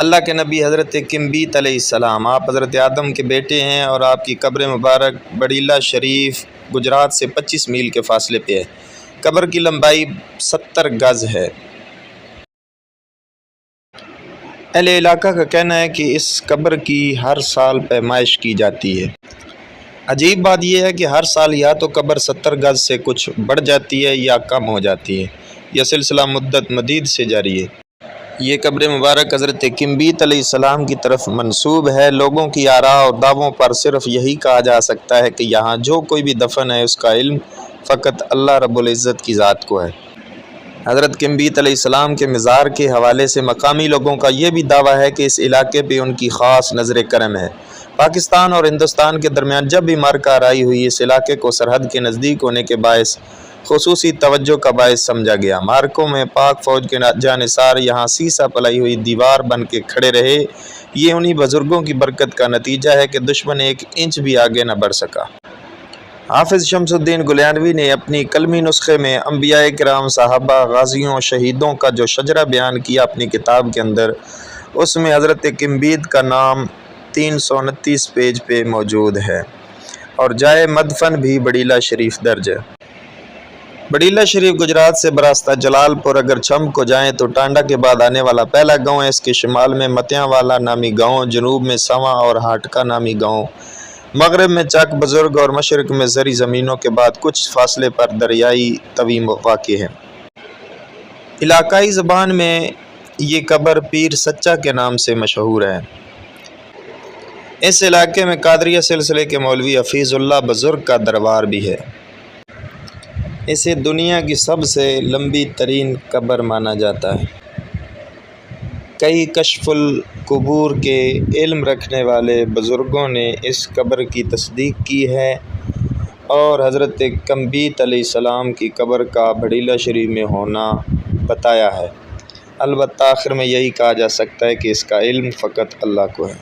اللہ کے نبی حضرت کمبیت علیہ السلام، آپ حضرت آدم کے بیٹے ہیں اور آپ کی قبر مبارک بڑیلہ شریف گجرات سے 25 میل کے فاصلے پہ ہے۔ قبر کی لمبائی 70 گز ہے۔ اہل علاقہ کا کہنا ہے کہ اس قبر کی ہر سال پیمائش کی جاتی ہے۔ عجیب بات یہ ہے کہ ہر سال یا تو قبر 70 گز سے کچھ بڑھ جاتی ہے یا کم ہو جاتی ہے۔ یہ سلسلہ مدت مدید سے جاری ہے۔ یہ قبر مبارک حضرت کمبیت علیہ السلام کی طرف منسوب ہے۔ لوگوں کی آراء اور دعووں پر صرف یہی کہا جا سکتا ہے کہ یہاں جو کوئی بھی دفن ہے اس کا علم فقط اللہ رب العزت کی ذات کو ہے۔ حضرت کمبیت علیہ السلام کے مزار کے حوالے سے مقامی لوگوں کا یہ بھی دعویٰ ہے کہ اس علاقے پہ ان کی خاص نظر کرم ہے۔ پاکستان اور ہندوستان کے درمیان جب بھی معرکہ آرائی ہوئی، اس علاقے کو سرحد کے نزدیک ہونے کے باعث خصوصی توجہ کا باعث سمجھا گیا۔ معرکوں میں پاک فوج کے جانثار یہاں سیسہ پلائی ہوئی دیوار بن کے کھڑے رہے۔ یہ انہی بزرگوں کی برکت کا نتیجہ ہے کہ دشمن 1 انچ بھی آگے نہ بڑھ سکا۔ حافظ شمس الدین گلیانوی نے اپنی قلمی نسخے میں انبیاء کرام، صحابہ، غازیوں، شہیدوں کا جو شجرہ بیان کیا اپنی کتاب کے اندر، اس میں حضرت کمبیت کا نام 329 پیج پہ موجود ہے اور جائے مدفن بھی بڑیلہ شریف درج ہے۔ بڑیلہ شریف گجرات سے براستہ جلال پور اگر چھم کو جائیں تو ٹانڈا کے بعد آنے والا پہلا گاؤں ہے۔ اس کے شمال میں متیاں والا نامی گاؤں، جنوب میں سواں اور ہاٹکا نامی گاؤں، مغرب میں چک بزرگ اور مشرق میں زرعی زمینوں کے بعد کچھ فاصلے پر دریائی تویم واقع ہے۔ علاقائی زبان میں یہ قبر پیر سچا کے نام سے مشہور ہے۔ اس علاقے میں قادریہ سلسلے کے مولوی حفیظ اللہ بزرگ کا دربار بھی ہے۔ اسے دنیا کی سب سے لمبی ترین قبر مانا جاتا ہے۔ کئی کشف القبور کے علم رکھنے والے بزرگوں نے اس قبر کی تصدیق کی ہے اور حضرت کمبیت علیہ السلام کی قبر کا بڑیلہ شریف میں ہونا بتایا ہے۔ البتہ آخر میں یہی کہا جا سکتا ہے کہ اس کا علم فقط اللہ کو ہے۔